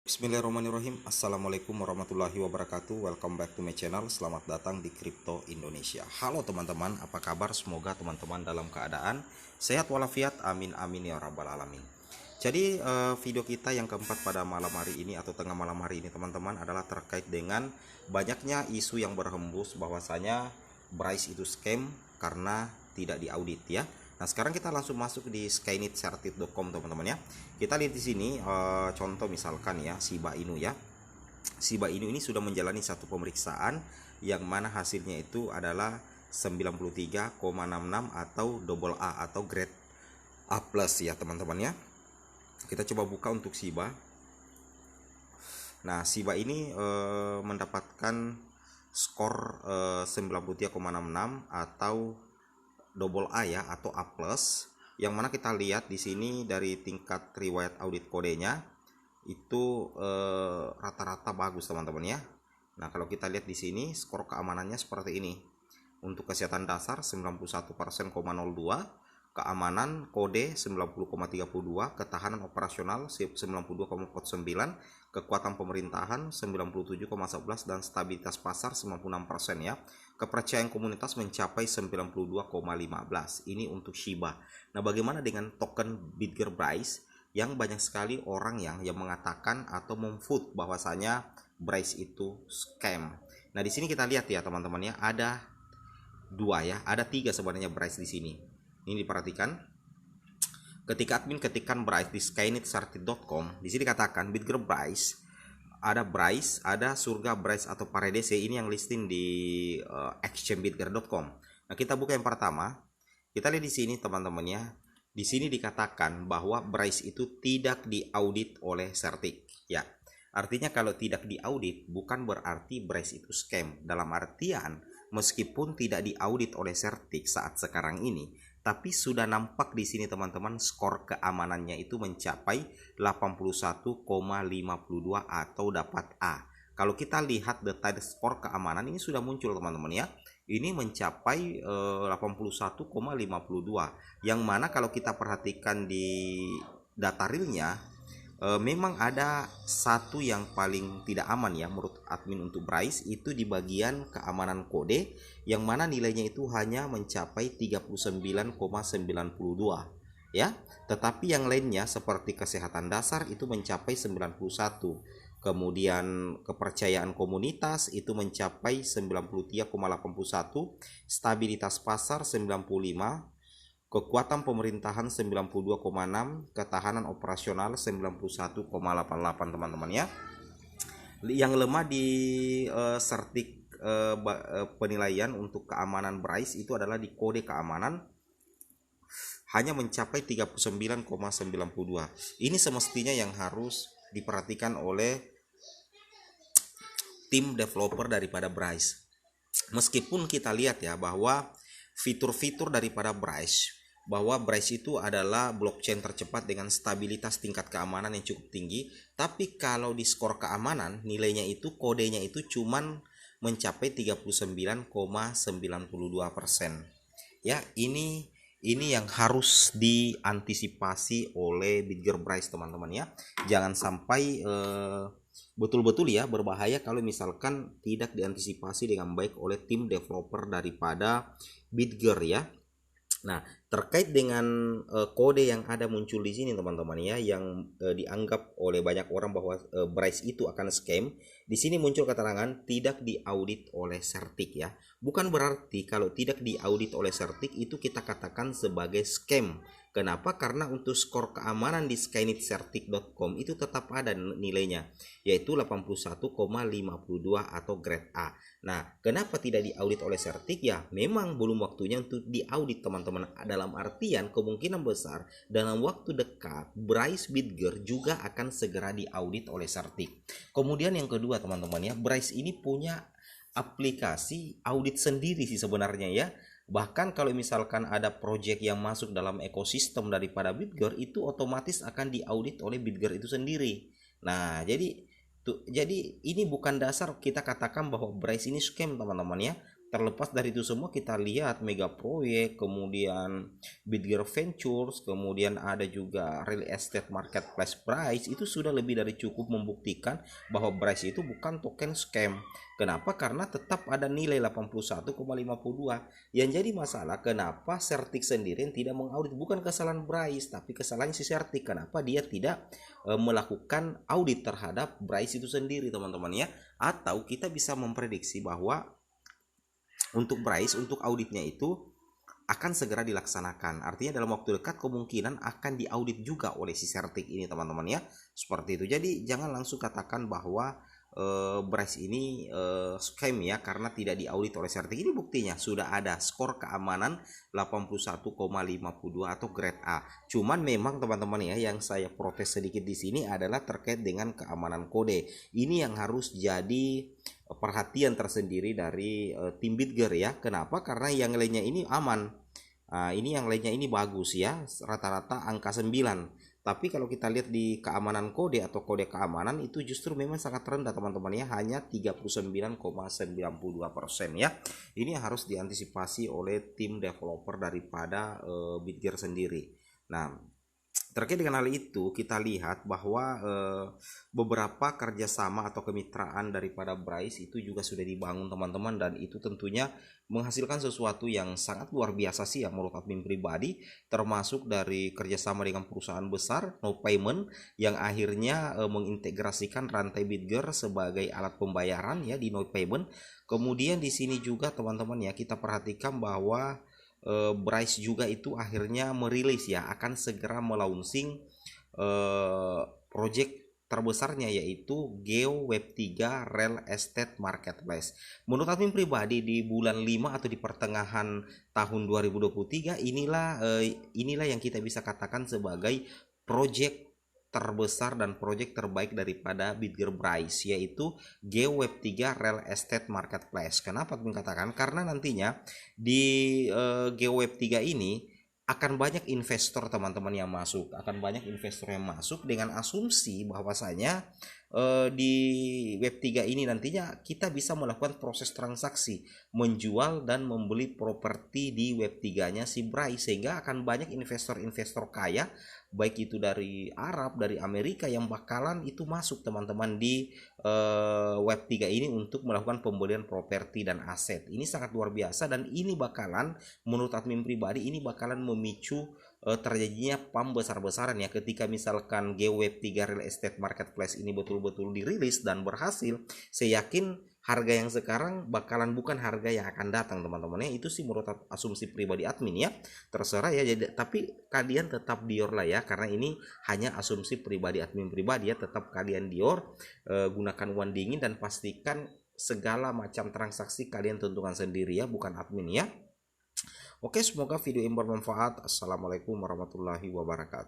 Bismillahirrahmanirrahim. Assalamualaikum warahmatullahi wabarakatuh. Welcome back to my channel. Selamat datang di Crypto Indonesia. Halo teman-teman, apa kabar? Semoga teman-teman dalam keadaan sehat walafiat. Amin amin ya rabbal alamin. Jadi video kita yang keempat pada malam hari ini atau tengah malam hari ini teman-teman adalah terkait dengan banyaknya isu yang berhembus bahwasanya Bryce itu scam karena tidak diaudit ya. Nah, sekarang kita langsung masuk di skynetcertit.com teman-teman ya. Kita lihat di sini contoh misalkan ya Shiba Inu ya. Shiba Inu ini sudah menjalani satu pemeriksaan yang mana hasilnya itu adalah 93,66 atau double A atau grade A+ ya teman-teman ya. Kita coba buka untuk Shiba. Nah, Shiba ini mendapatkan skor 93,66 atau double A ya atau A+, yang mana kita lihat di sini dari tingkat riwayat audit kodenya itu rata-rata bagus teman-teman ya. Nah, kalau kita lihat di sini skor keamanannya seperti ini. Untuk kesehatan dasar 91%,02, keamanan kode 90,32, ketahanan operasional 92,49, kekuatan pemerintahan 97,11 dan stabilitas pasar 96% ya. Kepercayaan komunitas mencapai 92,15. Ini untuk Shiba. Nah, bagaimana dengan token Bitger Bryce yang banyak sekali orang yang mengatakan atau memvote bahwasanya Bryce itu scam. Nah, di sini kita lihat ya teman-teman ya, ada dua ya, ada tiga sebenarnya Bryce di sini. Ini diperhatikan. Ketika admin ketikkan Bryce di skynetcertit.com, di sini dikatakan Bitger Bryce, ada Bryce, ada Surga Bryce atau Paradise, ini yang listing di exchangebitger.com. Nah, kita buka yang pertama. Kita lihat di sini teman-teman ya. Di sini dikatakan bahwa Bryce itu tidak diaudit oleh Certik ya. Artinya kalau tidak diaudit bukan berarti Bryce itu scam. Dalam artian meskipun tidak diaudit oleh Certik saat sekarang ini, tapi sudah nampak di sini teman-teman skor keamanannya itu mencapai 81,52 atau dapat A. Kalau kita lihat detail skor keamanan ini sudah muncul teman-teman ya. Ini mencapai 81,52, yang mana kalau kita perhatikan di data realnya memang ada satu yang paling tidak aman ya menurut admin untuk Bryce, itu di bagian keamanan kode yang mana nilainya itu hanya mencapai 39,92 ya. Tetapi yang lainnya seperti kesehatan dasar itu mencapai 91. Kemudian kepercayaan komunitas itu mencapai 93,81, stabilitas pasar 95, kekuatan pemerintahan 92,6, ketahanan operasional 91,88 teman-teman ya. Yang lemah di Certik penilaian untuk keamanan Bryce itu adalah di kode keamanan hanya mencapai 39,92. Ini semestinya yang harus diperhatikan oleh tim developer daripada Bryce. Meskipun kita lihat ya bahwa fitur-fitur daripada Bryce, bahwa Bryce itu adalah blockchain tercepat dengan stabilitas tingkat keamanan yang cukup tinggi, tapi kalau di skor keamanan nilainya itu kodenya itu cuman mencapai 39,92%. Ya, ini yang harus diantisipasi oleh Bitger Bryce teman-teman ya. Jangan sampai betul-betul ya berbahaya kalau misalkan tidak diantisipasi dengan baik oleh tim developer daripada Bitger ya. Nah, terkait dengan kode yang ada muncul di sini teman-teman ya, yang dianggap oleh banyak orang bahwa Bryce itu akan scam. Di sini muncul keterangan tidak diaudit oleh Certik ya. Bukan berarti kalau tidak diaudit oleh Certik itu kita katakan sebagai scam. Kenapa? Karena untuk skor keamanan di skynetcertit.com itu tetap ada nilainya, yaitu 81,52 atau grade A. Nah, kenapa tidak diaudit oleh Certik? Ya, memang belum waktunya untuk diaudit teman-teman. Dalam artian kemungkinan besar dalam waktu dekat Bryce Bitger juga akan segera diaudit oleh Certik. Kemudian yang kedua teman-teman ya, Bryce ini punya aplikasi audit sendiri sih sebenarnya ya. Bahkan kalau misalkan ada project yang masuk dalam ekosistem daripada Bitger itu otomatis akan diaudit oleh Bitger itu sendiri. Nah, jadi ini bukan dasar kita katakan bahwa Bryce ini scam teman-teman ya. terlepas dari itu semua, kita lihat Mega Proyek, kemudian Bitgear Ventures, kemudian ada juga Real Estate Marketplace Bryce, itu sudah lebih dari cukup membuktikan bahwa Bryce itu bukan token scam. Kenapa? Karena tetap ada nilai 81,52. Yang jadi masalah, kenapa Certik sendiri yang tidak mengaudit? Bukan kesalahan Bryce, tapi kesalahan si Certik. Kenapa dia tidak melakukan audit terhadap Bryce itu sendiri, teman-teman ya? Atau kita bisa memprediksi bahwa untuk Bryce, untuk auditnya itu akan segera dilaksanakan. Artinya dalam waktu dekat kemungkinan akan diaudit juga oleh si Certik ini, teman-teman ya. Seperti itu. Jadi jangan langsung katakan bahwa Bryce ini scam ya, karena tidak diaudit oleh Certik. Ini buktinya sudah ada skor keamanan 81,52 atau grade A. Cuman memang teman-teman ya, yang saya protes sedikit di sini adalah terkait dengan keamanan kode. Ini yang harus jadi perhatian tersendiri dari tim Bitgear ya. Kenapa? Karena yang lainnya ini aman. Ini yang lainnya ini bagus ya, rata-rata angka 9. Tapi kalau kita lihat di keamanan kode atau kode keamanan itu justru memang sangat rendah, teman-teman ya, hanya 39,92% ya. Ini yang harus diantisipasi oleh tim developer daripada Bitgear sendiri. Nah, terkait dengan hal itu, kita lihat bahwa beberapa kerjasama atau kemitraan daripada Bryce itu juga sudah dibangun, teman-teman, dan itu tentunya menghasilkan sesuatu yang sangat luar biasa sih ya menurut admin pribadi, termasuk dari kerjasama dengan perusahaan besar No Payment yang akhirnya mengintegrasikan rantai Bitgear sebagai alat pembayaran ya di No Payment. Kemudian di sini juga teman-teman ya, kita perhatikan bahwa Bryce juga itu akhirnya merilis ya, akan segera melaunching project terbesarnya, yaitu Geo Web3 Real Estate Marketplace. Menurut admin pribadi di bulan 5 atau di pertengahan tahun 2023 inilah yang kita bisa katakan sebagai project terbesar dan proyek terbaik daripada Bitgear Bryce, yaitu Geo Web3 Real Estate Marketplace. Kenapa aku katakan? Karena nantinya di Geo Web3 ini akan banyak investor, teman-teman, yang masuk. Akan banyak investor yang masuk dengan asumsi bahwasanya di Web3 ini nantinya kita bisa melakukan proses transaksi menjual dan membeli properti di Web3-nya si Bryce, sehingga akan banyak investor-investor kaya baik itu dari Arab, dari Amerika yang bakalan itu masuk, teman-teman, di Web3 ini untuk melakukan pembelian properti dan aset. Ini sangat luar biasa, dan ini bakalan, menurut admin pribadi, ini bakalan memicu terjadinya pump besar-besaran ya, ketika misalkan Geo Web3 Real Estate Marketplace ini betul-betul dirilis dan berhasil. Saya yakin harga yang sekarang bakalan bukan harga yang akan datang, teman-teman ya. Itu sih menurut asumsi pribadi admin ya, terserah ya. Jadi tapi kalian tetap dior lah ya, karena ini hanya asumsi pribadi admin pribadi ya. Tetap kalian dior, gunakan uang dingin dan pastikan segala macam transaksi kalian tentukan sendiri ya, bukan admin ya. Oke, semoga video ini bermanfaat. Assalamualaikum warahmatullahi wabarakatuh.